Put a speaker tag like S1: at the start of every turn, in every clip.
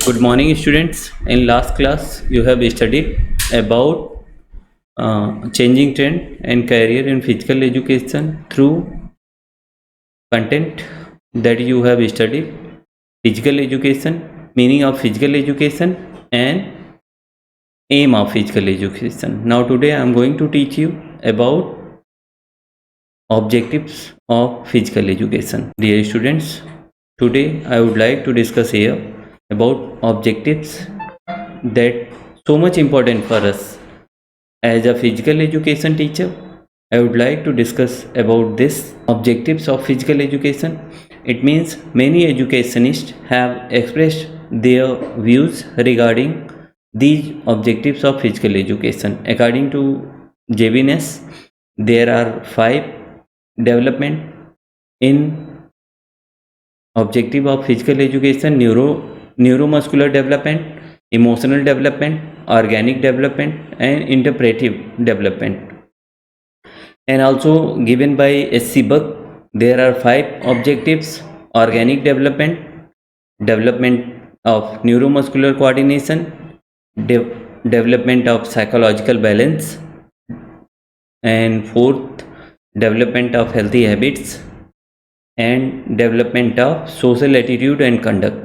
S1: Good morning, students. In last class, you have studied about changing trend and career in physical education through content that you have studied. Physical education, meaning of physical education, and aim of physical education. Now, today I am going to teach you about objectives of physical education. Dear students, today I would like to discuss here about objectives that so much important for us. As a physical education teacher, I would like to discuss about this objectives of physical education. It means many educationists have expressed their views regarding these objectives of physical education. According to JBNS, there are 5 development in objective of physical education: neuromuscular development, emotional development, organic development, and interpretive development. And also given by SC Buck, there are 5 objectives: organic development, development of neuromuscular coordination, development of psychological balance, and fourth, development of healthy habits, and development of social attitude and conduct.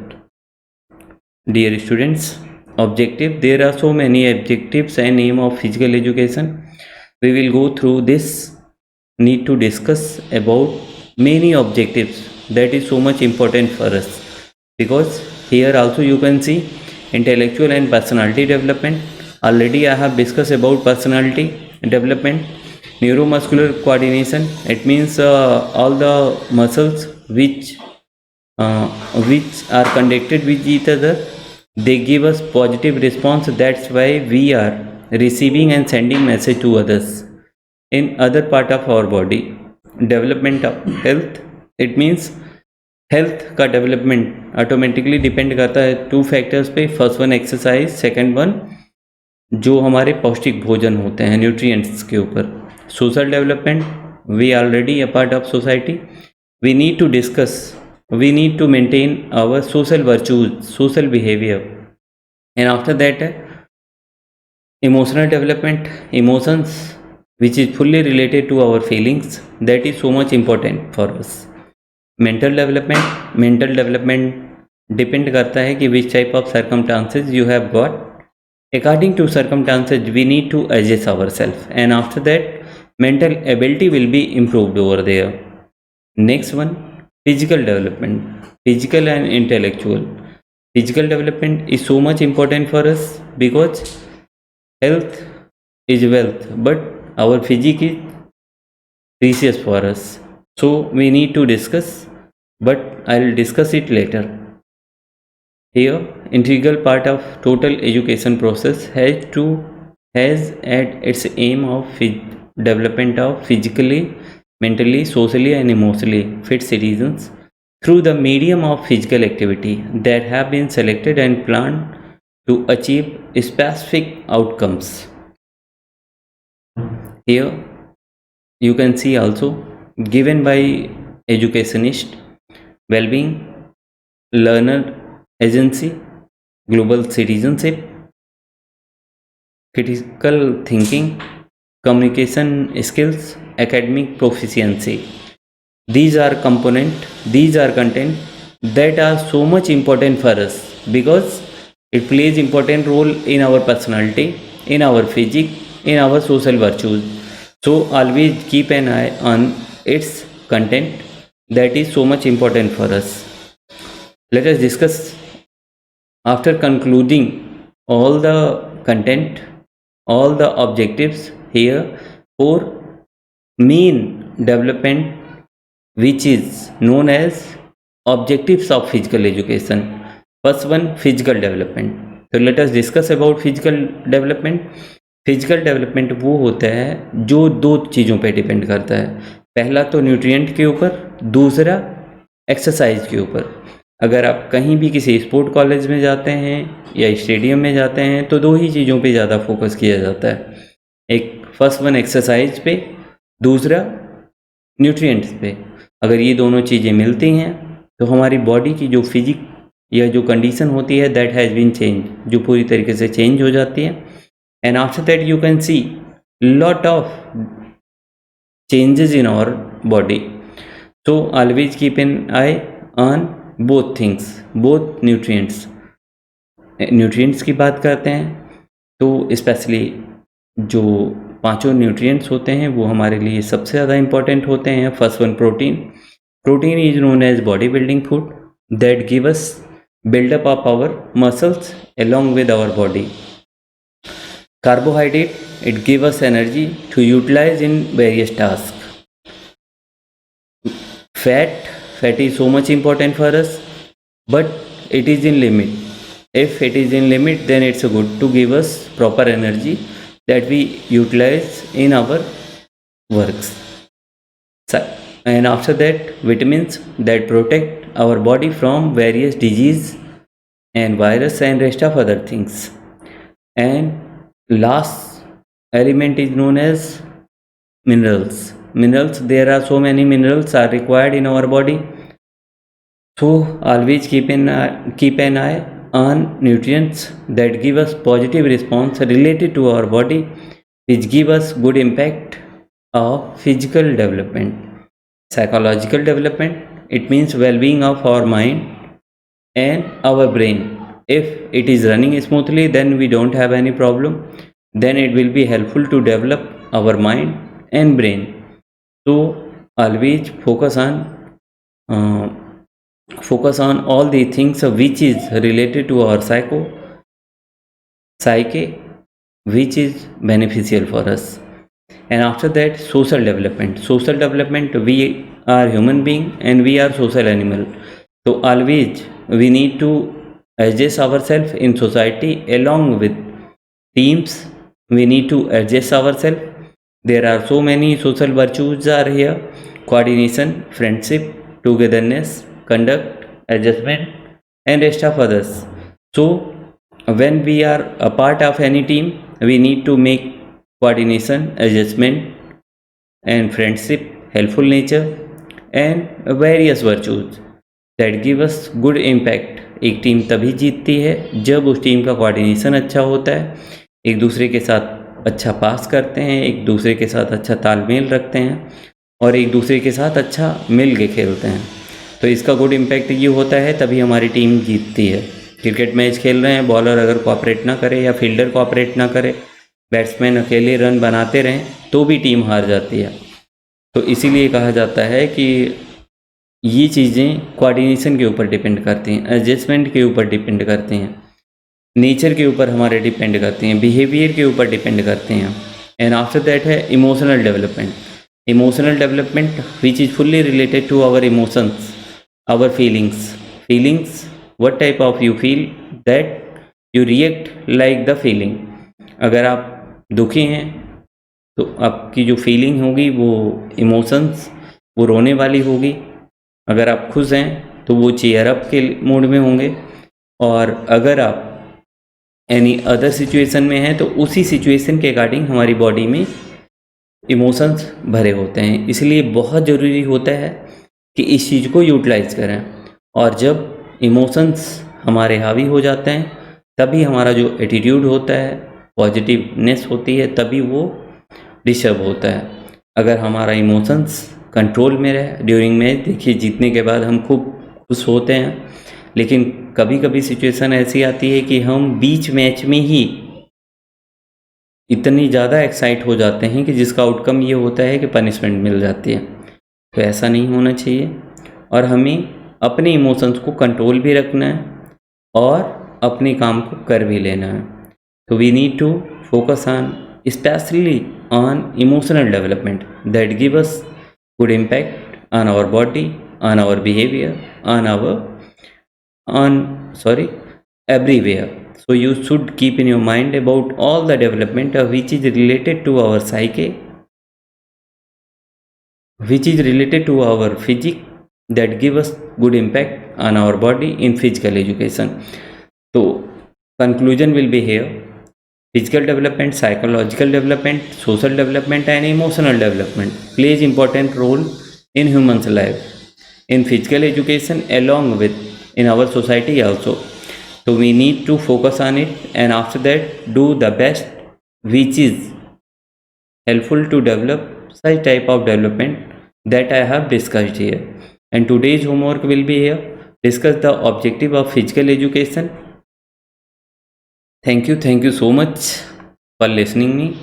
S1: Dear students, objective, there are so many objectives and aim of physical education. We will go through this, need to discuss about many objectives that is so much important for us, because here also you can see intellectual and personality development. Already I have discussed about personality development. Neuromuscular coordination, it means all the muscles which are connected with each other, they give us positive response. That's why we are receiving and sending message to others in other part of our body. Development of health, it means health का development automatically depend करता है 2 factors पे. First one exercise, second one जो हमारे पौष्टिक भोजन होते हैं न्यूट्रिएंट्स के ऊपर. Social development, we already a part of society, we need to discuss, we need to maintain our social virtues, social behavior. And after that, emotional development, emotions which is fully related to our feelings, that is so much important for us. Mental development depend करता है कि which type of circumstances you have got. According to circumstances, we need to adjust ourselves, and after that mental ability will be improved over there. Next one, physical development, physical and intellectual. Physical development is so much important for us because health is wealth, but our physique is precious for us. So we need to discuss, but I'll discuss it later. Here, integral part of total education process has at its aim of development of physically, mentally, socially, and emotionally fit citizens through the medium of physical activity that have been selected and planned to achieve specific outcomes. Here you can see also given by educationist: well-being, learner agency, global citizenship, critical thinking, communication skills, academic proficiency. These are content that are so much important for us because it plays important role in our personality, in our physique, in our social virtues. So always keep an eye on its content, that is so much important for us. Let us discuss, after concluding all the content, all the objectives here, for main development which is known as objectives of physical education. First one, physical development. So let us discuss about physical development. Physical development वो होता है जो 2 चीज़ों पे depend करता है. पहला तो न्यूट्रिएंट के ऊपर, दूसरा एक्सरसाइज के ऊपर. अगर आप कहीं भी किसी स्पोर्ट कॉलेज में जाते हैं या स्टेडियम में जाते हैं तो 2 ही चीज़ों पे ज़्यादा फोकस किया जाता है. एक फर्स्ट वन एक्सरसाइज पे, दूसरा न्यूट्रिएंट्स पे. अगर ये दोनों चीज़ें मिलती हैं तो हमारी बॉडी की जो फिजिक या जो कंडीशन होती है दैट हैज़ बीन चेंज, जो पूरी तरीके से चेंज हो जाती है. And after that you can see lot of changes in our body. So always keep an eye on both things, both nutrients. Nutrients की बात करते हैं तो स्पेशली जो पांचों न्यूट्रिएंट्स होते हैं वो हमारे लिए सबसे ज़्यादा इम्पॉर्टेंट होते हैं. First one protein. Protein is known as body building food that give us buildup of our muscles along with our body. Carbohydrate, it gives us energy to utilize in various tasks. Fat is so much important for us, but it is in limit. If it is in limit, then it's good to give us proper energy that we utilize in our works. And after that, vitamins that protect our body from various disease and virus and rest of other things. And last element is known as minerals. There are so many minerals are required in our body, so always keep an eye on nutrients that give us positive response related to our body, which give us good impact of physical development. Psychological development, it means well-being of our mind and our brain. If it is running smoothly, then we don't have any problem. Then it will be helpful to develop our mind and brain. So always focus on all the things which is related to our psyche, which is beneficial for us. And after that, social development, we are human being and we are social animal. So always we need to adjust ourselves in society along with teams. We need to adjust ourselves. There are so many social virtues are here: coordination, friendship, togetherness, conduct, adjustment, and rest of others. So when we are a part of any team, we need to make coordination, adjustment, and friendship, helpful nature, and various virtues that give us good impact. एक team तभी जीतती है जब उस team का coordination अच्छा होता है, एक दूसरे के साथ अच्छा पास करते हैं, एक दूसरे के साथ अच्छा तालमेल रखते हैं और एक दूसरे के साथ अच्छा मिल के खेलते हैं. तो इसका गुड इम्पैक्ट ये होता है, तभी हमारी टीम जीतती है. क्रिकेट मैच खेल रहे हैं, बॉलर अगर कोऑपरेट ना करे या फील्डर कोऑपरेट ना करे, बैट्समैन अकेले रन बनाते रहें तो भी टीम हार जाती है. तो इसीलिए कहा जाता है कि ये चीज़ें कोऑर्डिनेशन के ऊपर डिपेंड करती हैं, एडजस्टमेंट के ऊपर डिपेंड करती हैं, नेचर के ऊपर हमारे डिपेंड करती हैं, बिहेवियर के ऊपर डिपेंड करती हैं. एंड आफ्टर दैट है emotional development which is fully related to our emotions, our feelings. What type of you feel that you react like the feeling. अगर आप दुखी हैं तो आपकी जो फीलिंग होगी वो इमोशंस वो रोने वाली होगी. अगर आप खुश हैं तो वो चीयर अप के मूड में होंगे. और अगर आप एनी अदर सिचुएशन में हैं तो उसी सिचुएशन के अकॉर्डिंग हमारी बॉडी में इमोशंस भरे होते हैं. इसलिए बहुत ज़रूरी होता है कि इस चीज़ को यूटिलाइज करें. और जब इमोशंस हमारे हावी हो जाते हैं तभी हमारा जो एटीट्यूड होता है, पॉजिटिवनेस होती है, तभी वो डिस्टर्ब होता है. अगर हमारा इमोशंस कंट्रोल में रहे ड्यूरिंग मैच, देखिए जीतने के बाद हम खूब खुश होते हैं, लेकिन कभी कभी सिचुएशन ऐसी आती है कि हम बीच मैच में ही इतनी ज़्यादा एक्साइट हो जाते हैं कि जिसका आउटकम ये होता है कि पनिशमेंट मिल जाती है. तो ऐसा नहीं होना चाहिए और हमें अपने इमोशंस को कंट्रोल भी रखना है और अपने काम को कर भी लेना है. तो we need to focus on especially on emotional development that give us good impact on our body, on our behavior, everywhere. So you should keep in your mind about all the development which is related to our psyche, which is related to our physique, that give us good impact on our body in physical education. So conclusion will be here: physical development, psychological development, social development and emotional development plays important role in human's life. In physical education, along with in our society also. So we need to focus on it, and after that do the best which is helpful to develop such type of development that I have discussed here. And today's homework will be here, discuss the objective of physical education. Thank you so much for listening me.